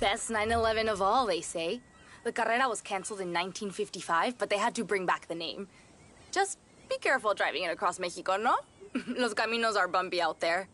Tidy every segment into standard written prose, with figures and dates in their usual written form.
Best 911 of all, they say. The carrera was canceled in 1955, but they had to bring back the name. Just be careful driving it across Mexico, no? Los caminos are bumpy out there.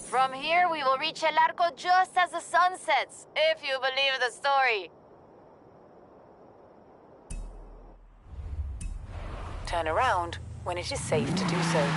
From here, we will reach El Arco just as the sun sets, if you believe the story. Turn around when it is safe to do so.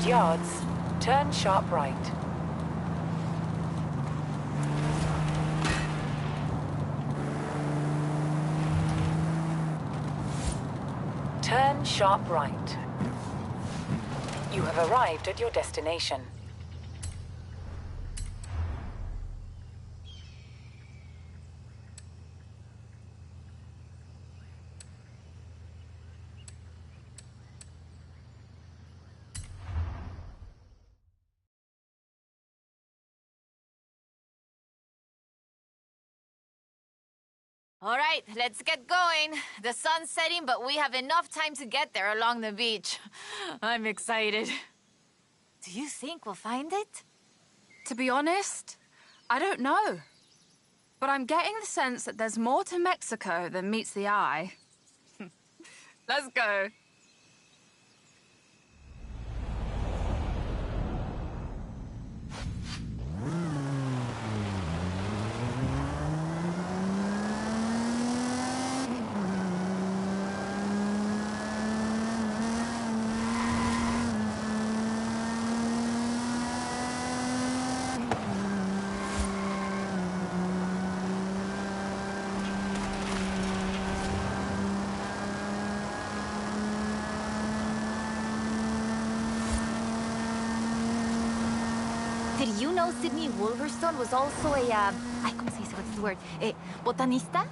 Yards, turn sharp right. Turn sharp right. You have arrived at your destination. All right, let's get going. The sun's setting, but we have enough time to get there along the beach. I'm excited. Do you think we'll find it? To be honest, I don't know. But I'm getting the sense that there's more to Mexico than meets the eye. Let's go. Did you know Sydney Wolverstone was also a, ay, ¿cómo se dice? What's the word? Botanista?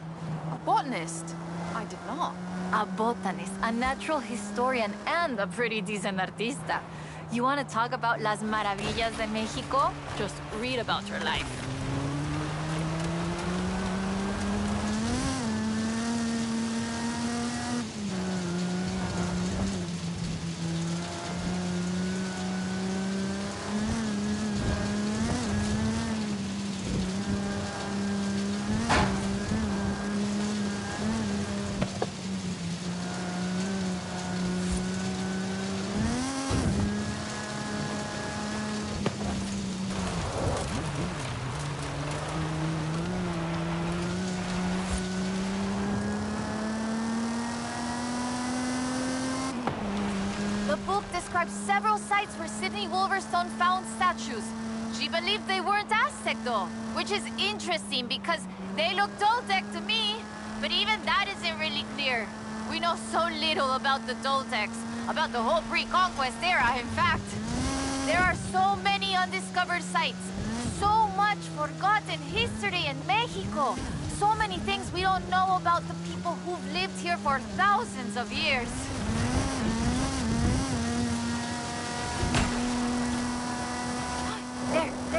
A botanist? I did not. A botanist, a natural historian, and a pretty decent artista. You want to talk about las maravillas de Mexico? Just read about her life. The book describes several sites where Sydney Wolverstone found statues. She believed they weren't Aztec, though, which is interesting because they look Toltec to me, but even that isn't really clear. We know so little about the Toltecs, about the whole pre-conquest era, in fact. There are so many undiscovered sites, so much forgotten history in Mexico, so many things we don't know about the people who've lived here for thousands of years.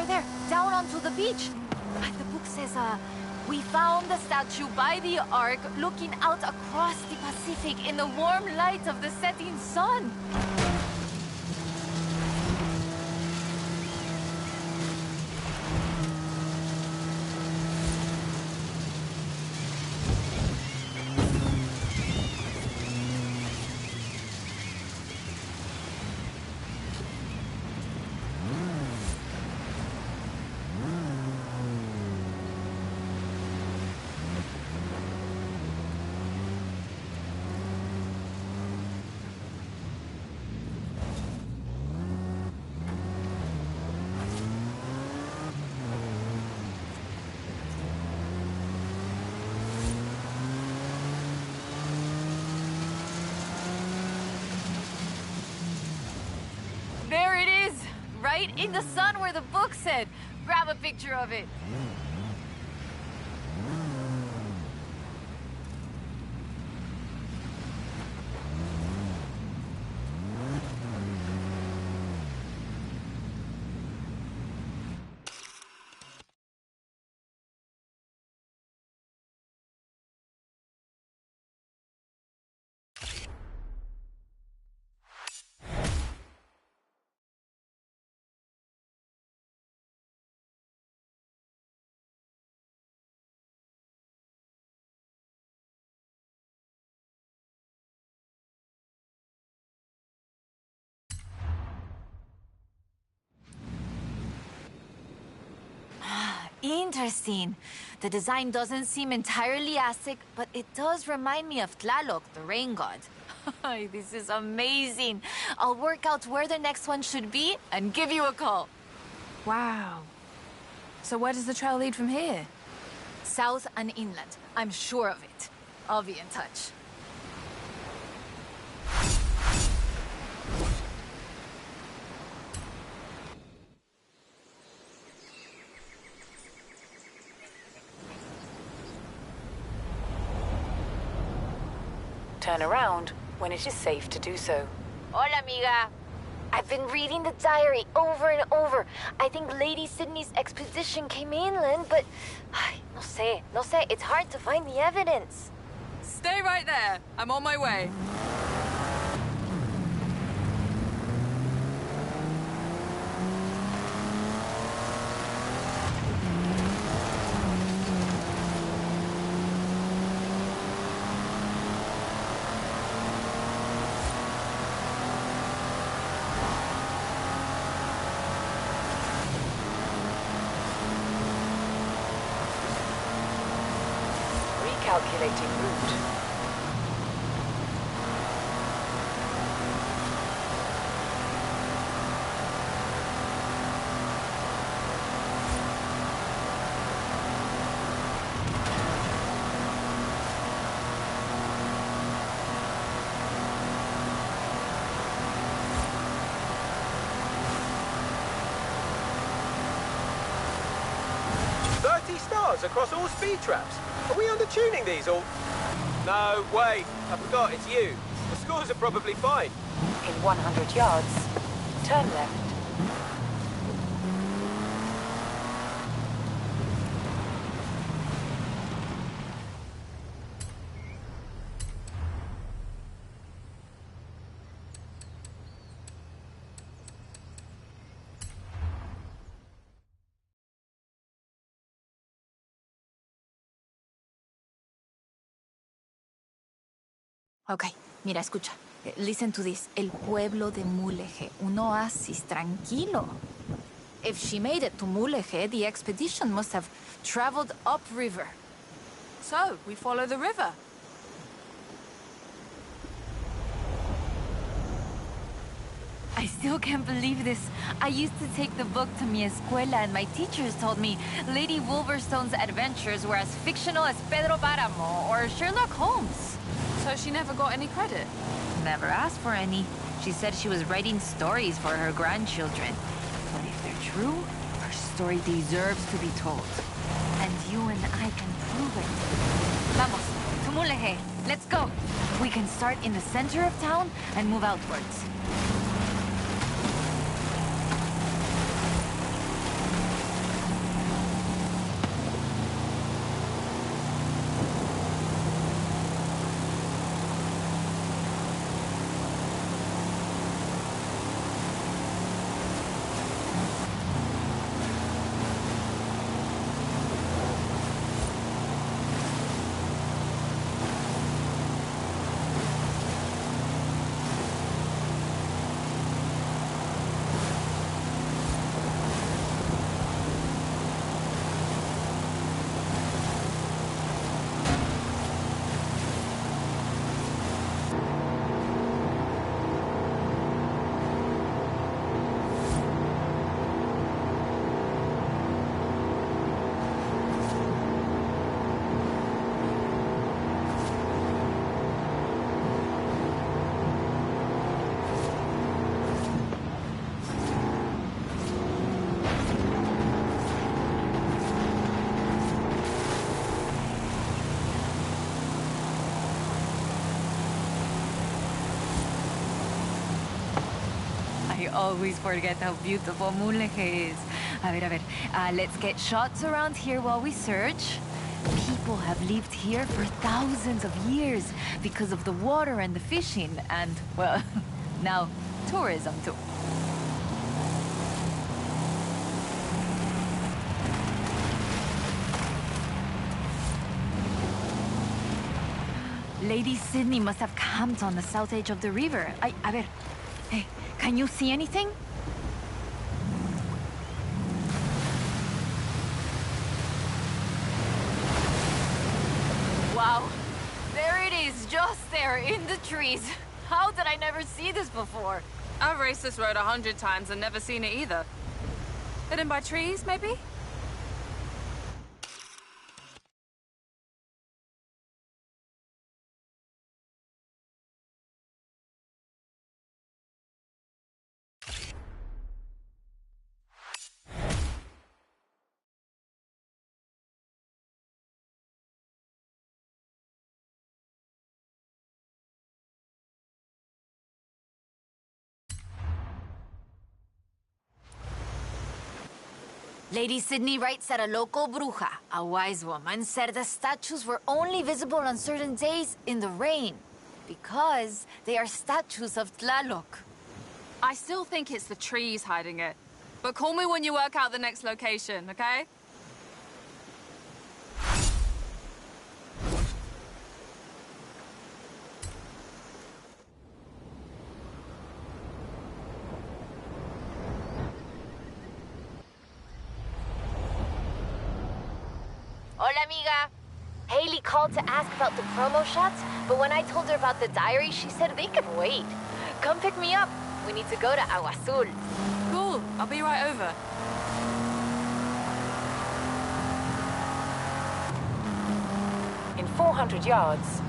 There, down onto the beach. The book says, we found the statue by the Ark looking out across the Pacific in the warm light of the setting sun. There it is! Right in the sun where the book said. Grab a picture of it. Interesting. The design doesn't seem entirely Aztec, but it does remind me of Tlaloc, the rain god. This is amazing. I'll work out where the next one should be and give you a call. Wow. So where does the trail lead from here? South and inland. I'm sure of it. I'll be in touch. Turn around when it is safe to do so. Hola, amiga. I've been reading the diary over and over. I think Lady Sydney's expedition came inland, but... No sé. It's hard to find the evidence. Stay right there. I'm on my way. Calculating route. Stars across all speed traps. Are we undertuning these or... No, wait. I forgot, it's you. The scores are probably fine. In 100 yards, turn left. Okay, mira, escucha. Listen to this. El pueblo de Mulegé. Un oasis tranquilo. If she made it to Mulegé, the expedition must have traveled upriver. So, we follow the river. I still can't believe this. I used to take the book to mi escuela and my teachers told me Lady Wolverstone's adventures were as fictional as Pedro Páramo or Sherlock Holmes. So she never got any credit? Never asked for any. She said she was writing stories for her grandchildren. But if they're true, her story deserves to be told. And you and I can prove it. Vamos, to Mulegé. Let's go. We can start in the center of town and move outwards. I always forget how beautiful Mulegé is. A ver, let's get shots around here while we search. People have lived here for thousands of years because of the water and the fishing and, well, now tourism too. Lady Sydney must have camped on the south edge of the river. A ver, hey, can you see anything? Wow. There it is, just there, in the trees. How did I never see this before? I've raced this road 100 times and never seen it either. Hidden by trees, maybe? Lady Sydney writes that a local bruja, a wise woman, said the statues were only visible on certain days in the rain because they are statues of Tlaloc. I still think it's the trees hiding it. But call me when you work out the next location, okay? Hola, amiga. Haley called to ask about the promo shots, but when I told her about the diary, she said they could wait. Come pick me up. We need to go to Agua Azul. Cool, I'll be right over. In 400 yards,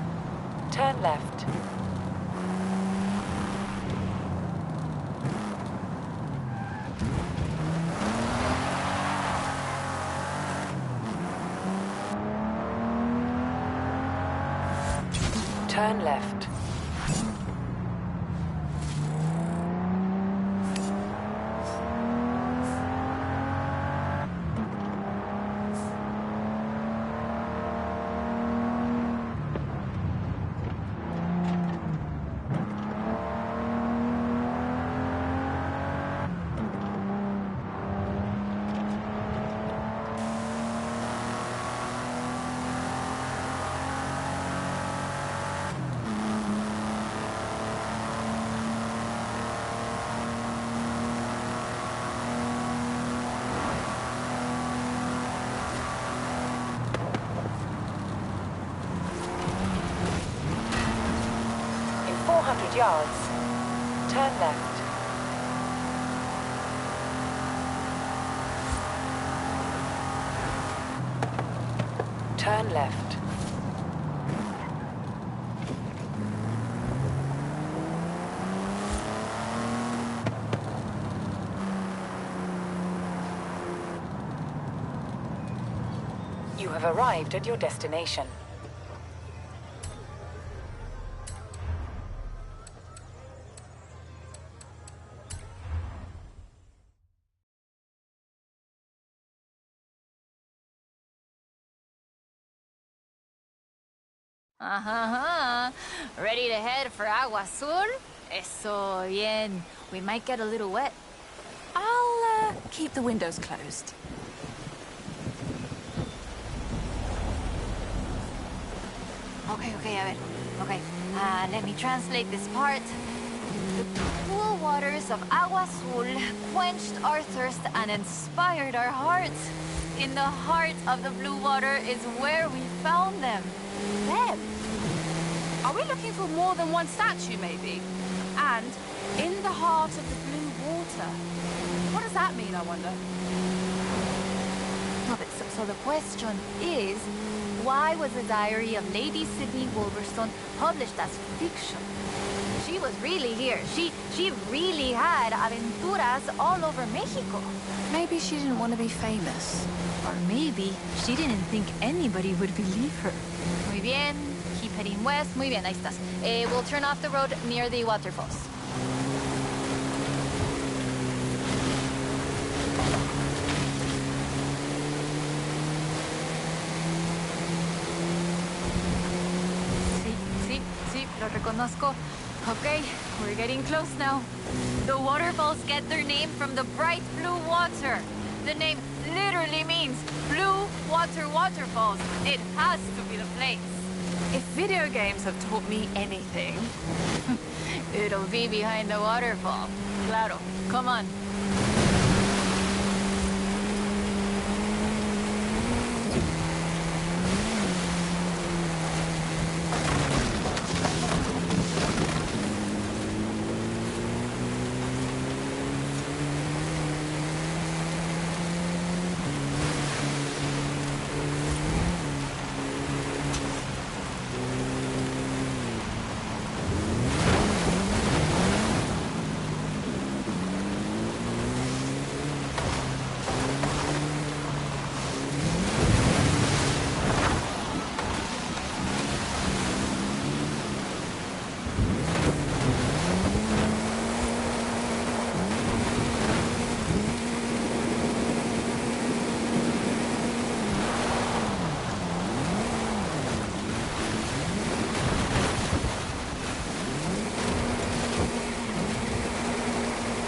turn left. Turn left. In 400 yards, turn left. Turn left. You have arrived at your destination. Ready to head for Agua Azul? Eso bien. We might get a little wet. I'll keep the windows closed. Okay, a ver. Okay, let me translate this part. The cool waters of Agua Azul quenched our thirst and inspired our hearts. In the heart of the blue water is where we found them. Them? Are we looking for more than one statue, maybe? And in the heart of the blue water. What does that mean, I wonder? No, but so the question is, why was the diary of Lady Sydney Wolverstone published as fiction? She was really here. She really had aventuras all over Mexico. Maybe she didn't want to be famous. Or maybe she didn't think anybody would believe her. Muy bien. Keep heading west. Muy bien, ahí estás. We'll turn off the road near the waterfalls. Sí, lo reconozco. Okay, we're getting close now. The waterfalls get their name from the bright blue water. The name literally means blue water waterfalls. It has to be the place. If video games have taught me anything, It'll be behind the waterfall. Claro, come on.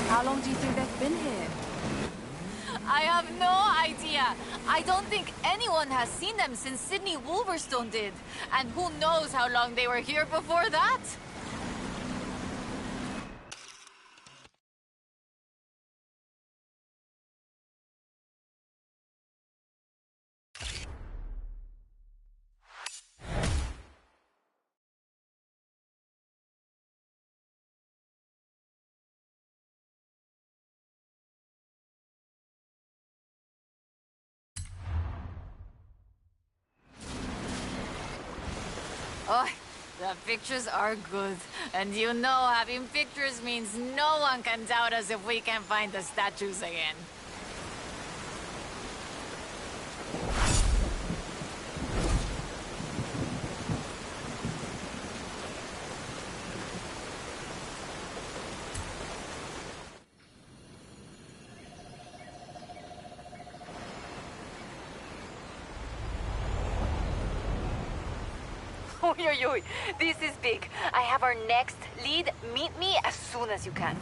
How long do you think they've been here? I have no idea. I don't think anyone has seen them since Sydney Wolverstone did. And who knows how long they were here before that? Oh, the pictures are good. And you know having pictures means no one can doubt us if we can find the statues again. Oy, oy, oy. This is big. I have our next lead. Meet me as soon as you can.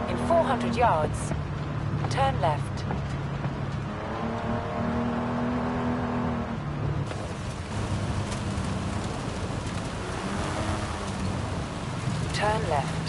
In 400 yards, turn left. Turn left.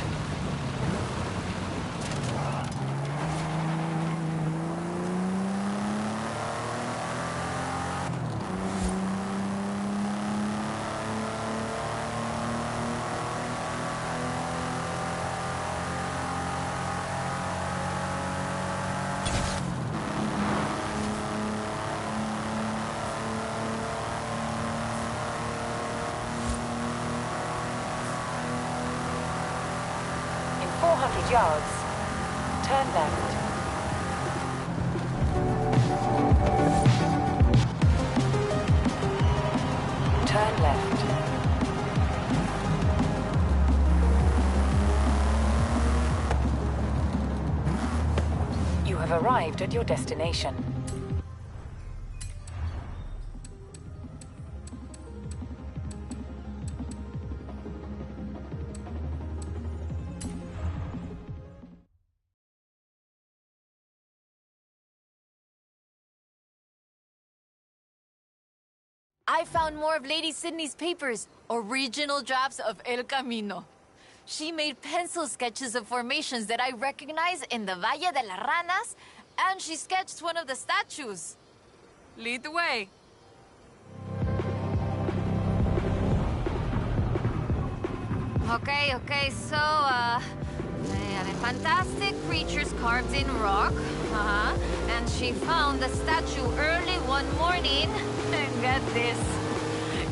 In 400 yards, turn left. Turn left. You have arrived at your destination. I found more of Lady Sydney's papers, original drafts of El Camino. She made pencil sketches of formations that I recognize in the Valle de las Ranas, and she sketched one of the statues. Lead the way. Okay, so, the fantastic creatures carved in rock, and she found the statue early one morning, and get this,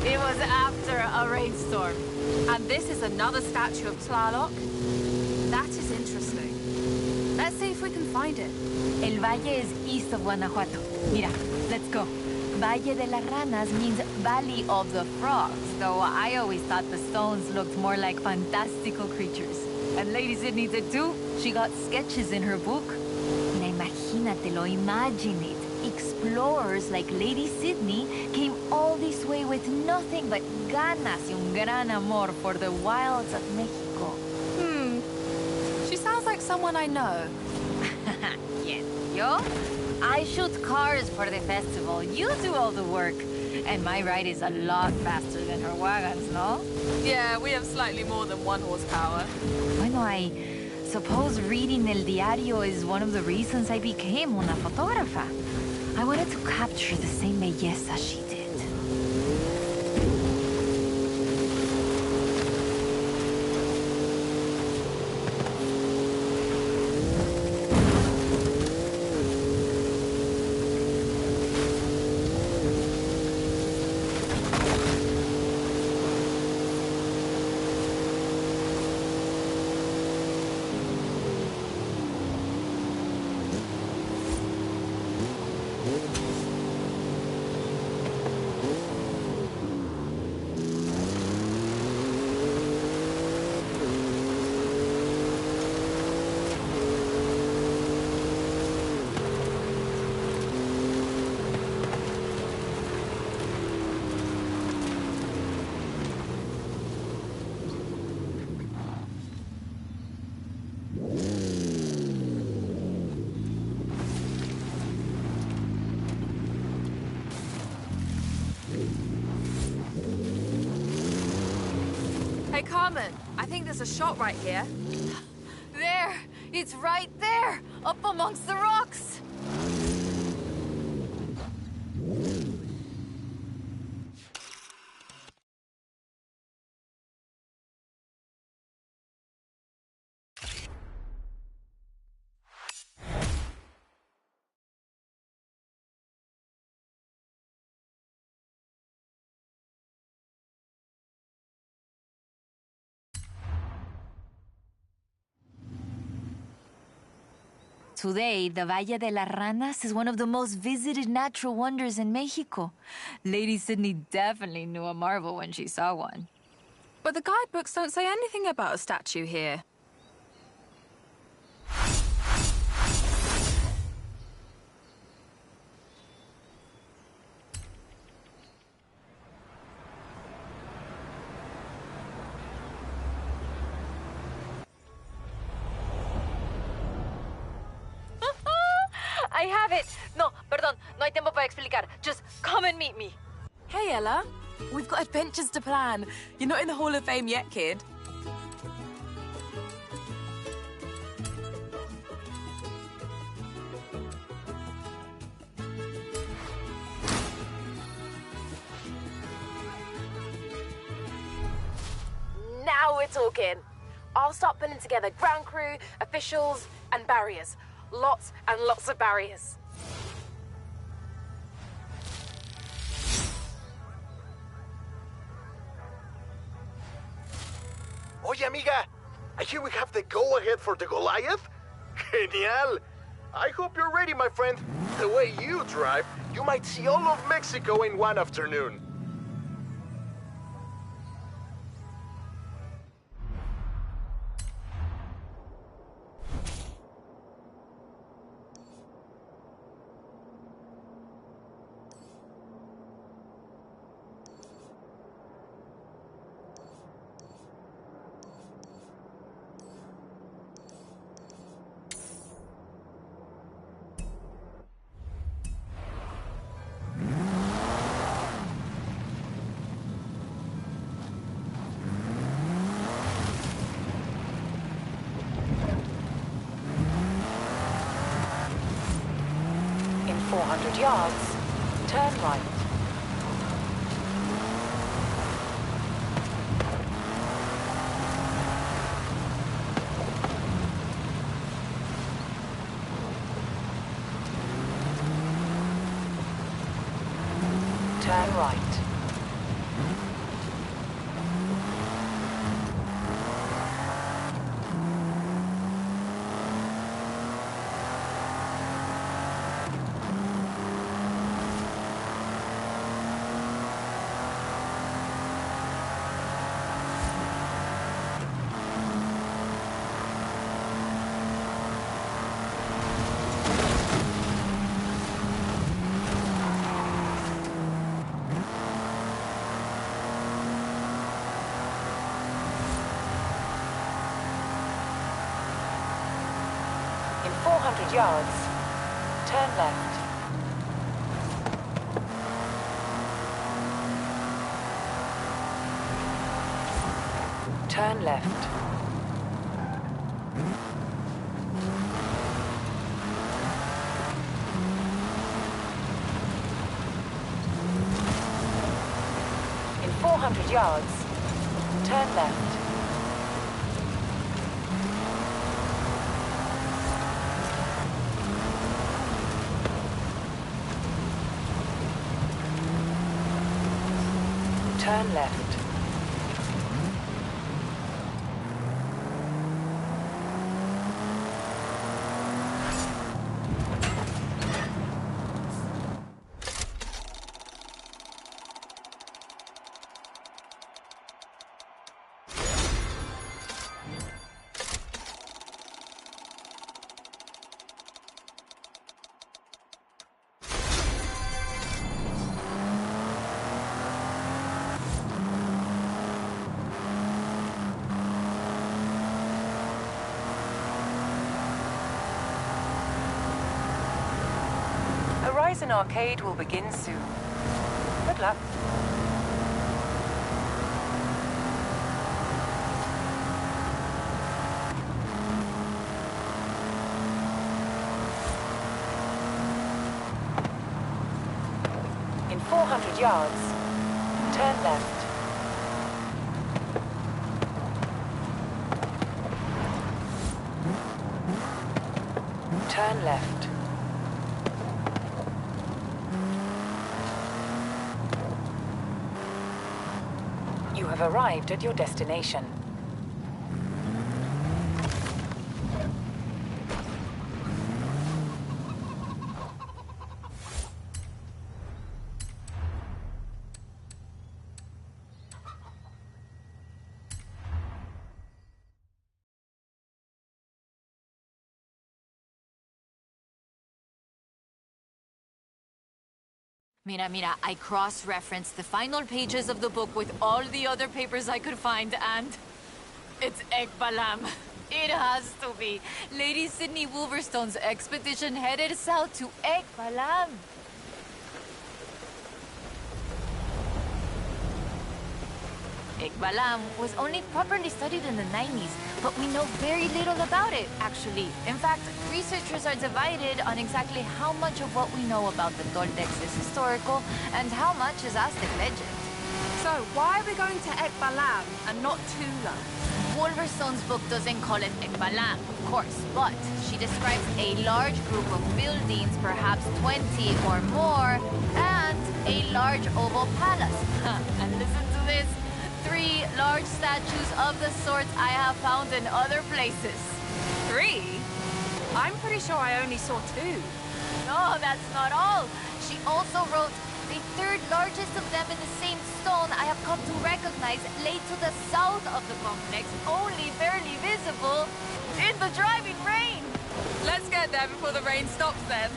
it was after a rainstorm. And this is another statue of Tlaloc? That is interesting. Let's see if we can find it. El Valle is east of Guanajuato. Mira, let's go. Valle de las Ranas means Valley of the Frogs, though I always thought the stones looked more like fantastical creatures. And Lady Sydney did too. She got sketches in her book. Mira, imagínatelo, imagine it. Explorers like Lady Sydney came all this way with nothing but ganas y un gran amor for the wilds of Mexico. She sounds like someone I know. Yes, yo? I shoot cars for the festival. You do all the work. And my ride is a lot faster than her wagons, no? Yeah, we have slightly more than 1 horsepower. Bueno, I suppose reading El Diario is one of the reasons I became una fotógrafa. I wanted to capture the same belleza she did. Hey, Carmen, I think there's a shot right here. There! It's right there! Up amongst the rocks! Today, the Valle de las Ranas is one of the most visited natural wonders in Mexico. Lady Sydney definitely knew a marvel when she saw one. But the guidebooks don't say anything about a statue here. I have it! No, perdón, no hay tiempo para explicar. Just come and meet me. Hey, Ella. We've got adventures to plan. You're not in the Hall of Fame yet, kid. Now we're talking. I'll start putting together ground crew, officials, and barriers. Lots and lots of barriers. Oye, amiga, I hear we have the go-ahead for the Goliath? Genial! I hope you're ready, my friend. The way you drive, you might see all of Mexico in one afternoon. In 400 yards, turn right. Turn right. In 400 yards, turn left. Turn left. In 400 yards, turn left. Turn left. Horizon Arcade will begin soon. Good luck. In 400 yards, turn left. Turn left. You have arrived at your destination. Mira, I cross-referenced the final pages of the book with all the other papers I could find, and it's Ekbalam. It has to be. Lady Sydney Wolverstone's expedition headed south to Ekbalam. Ekbalam was only properly studied in the 90s, but we know very little about it, actually. In fact, researchers are divided on exactly how much of what we know about the Toltecs is historical and how much is Aztec legend. So, why are we going to Ekbalam and not Tula? Wolverstone's book doesn't call it Ekbalam, of course, but she describes a large group of buildings, perhaps 20 or more, and a large oval palace. And listen to this. 3 large statues of the sort I have found in other places. 3? I'm pretty sure I only saw 2. No, that's not all. She also wrote, the 3rd largest of them in the same stone I have come to recognize lay to the south of the complex, only barely visible in the driving rain. Let's get there before the rain stops then.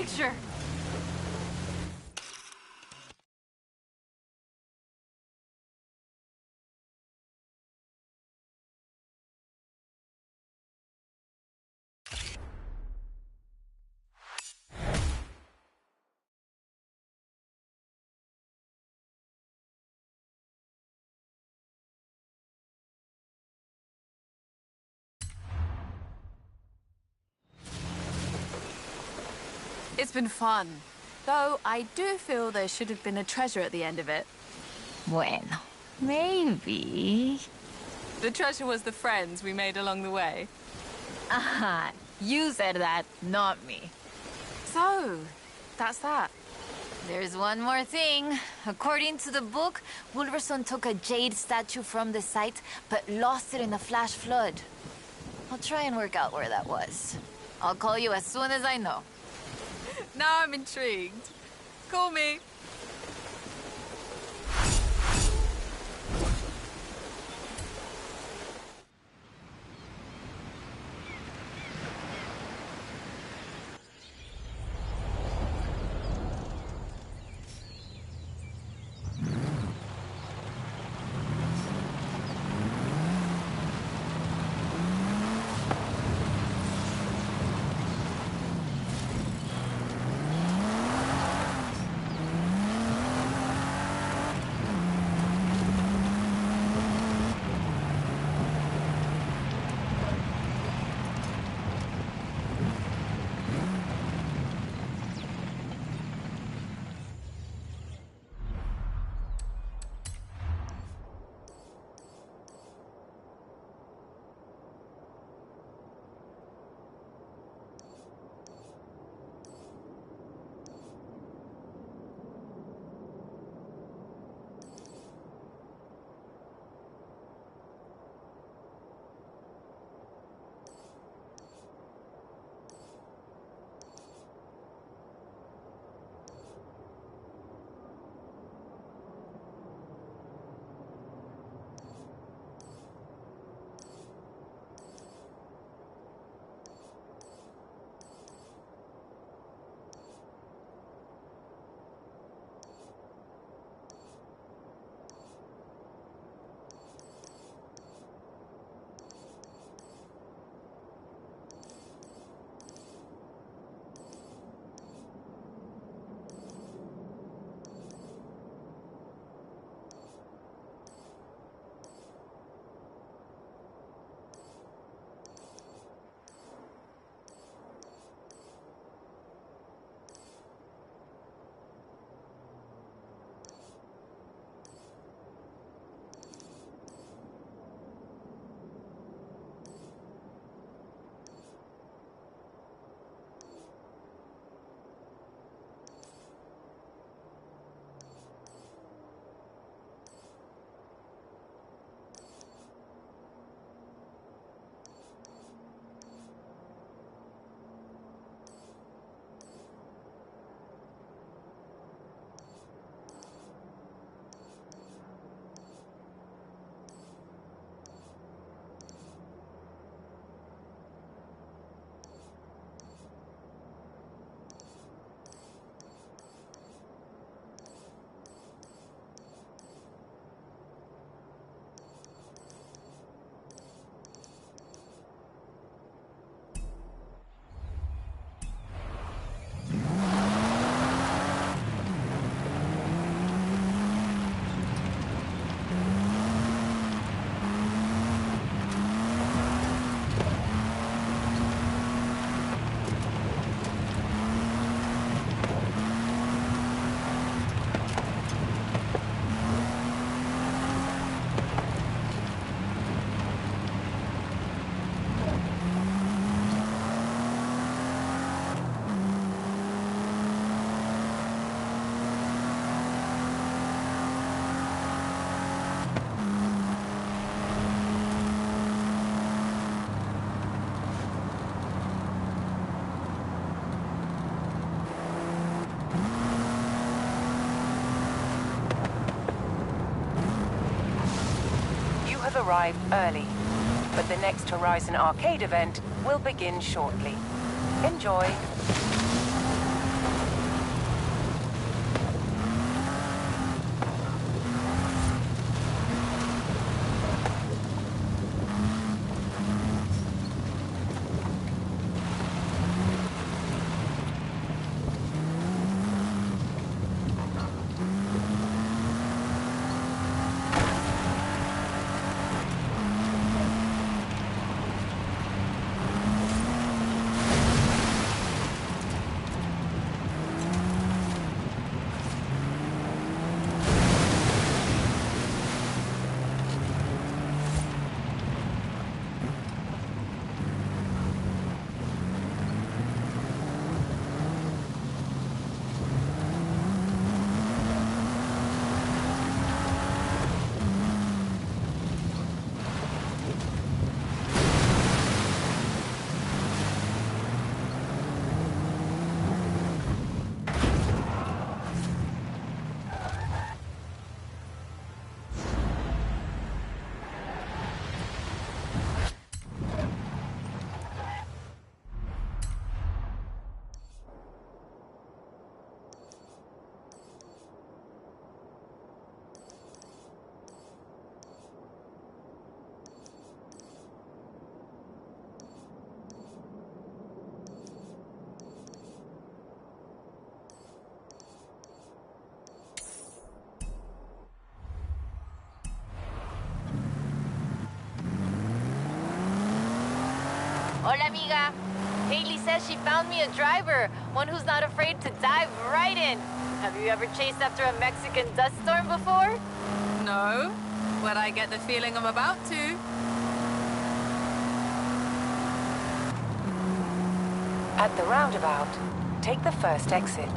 picture. It's been fun. Though I do feel there should have been a treasure at the end of it. Bueno, maybe. The treasure was the friends we made along the way. Aha, you said that, not me. So, that's that. There's one more thing. According to the book, Wolverson took a jade statue from the site, but lost it in a flash flood. I'll try and work out where that was. I'll call you as soon as I know. Now I'm intrigued. Call me. have arrived early, but the next Horizon Arcade event will begin shortly. Enjoy! amiga. Haley says she found me a driver, one who's not afraid to dive right in. Have you ever chased after a Mexican dust storm before? No, but I get the feeling I'm about to. At the roundabout, take the first exit.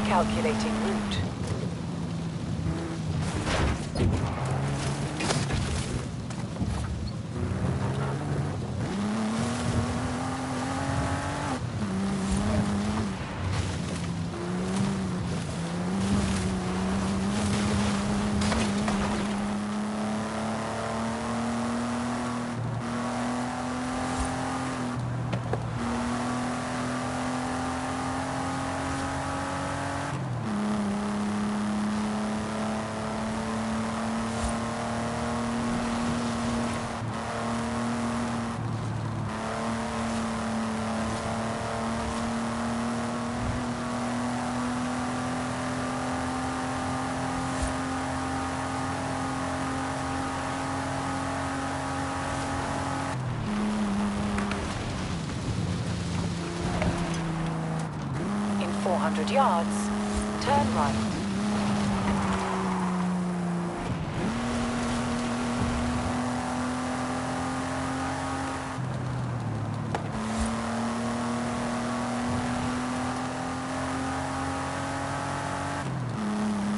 Calculating route. In 400 yards, turn right.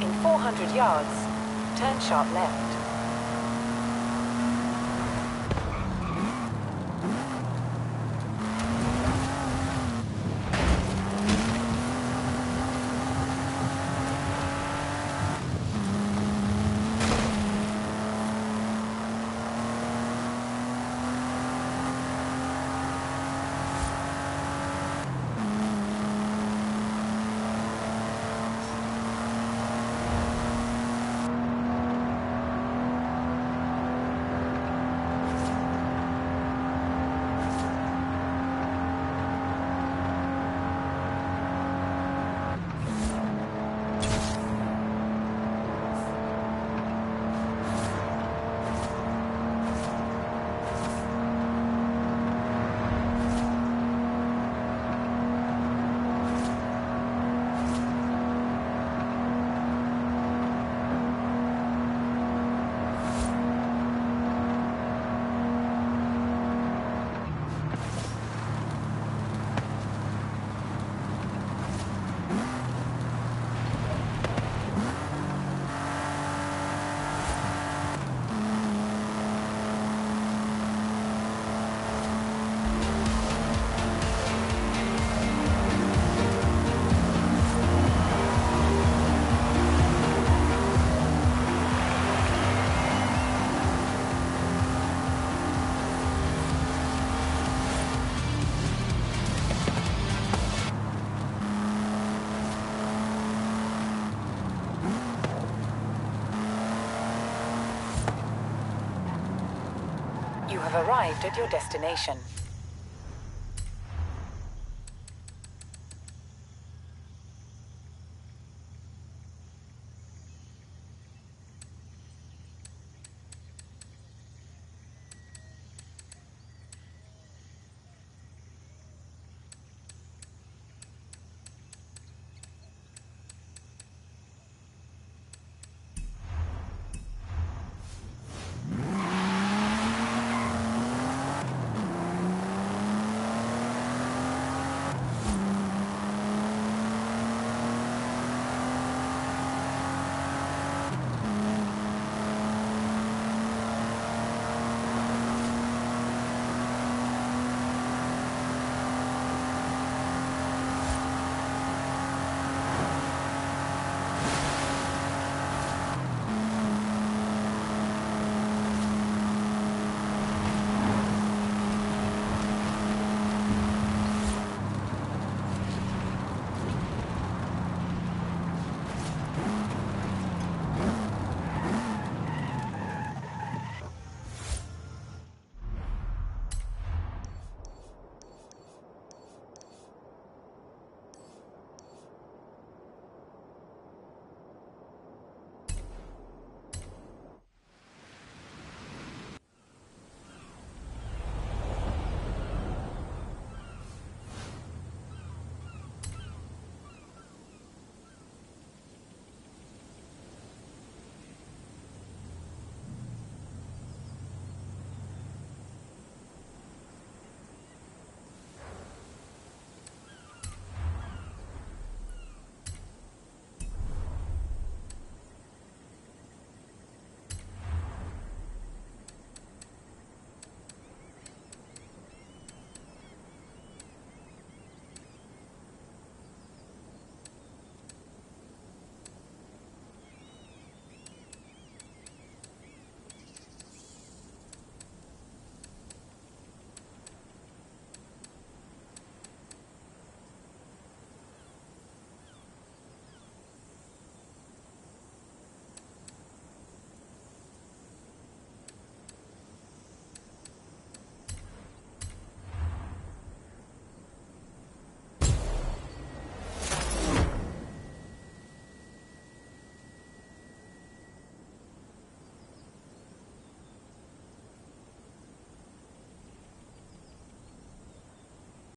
In 400 yards, turn sharp left. arrived at your destination.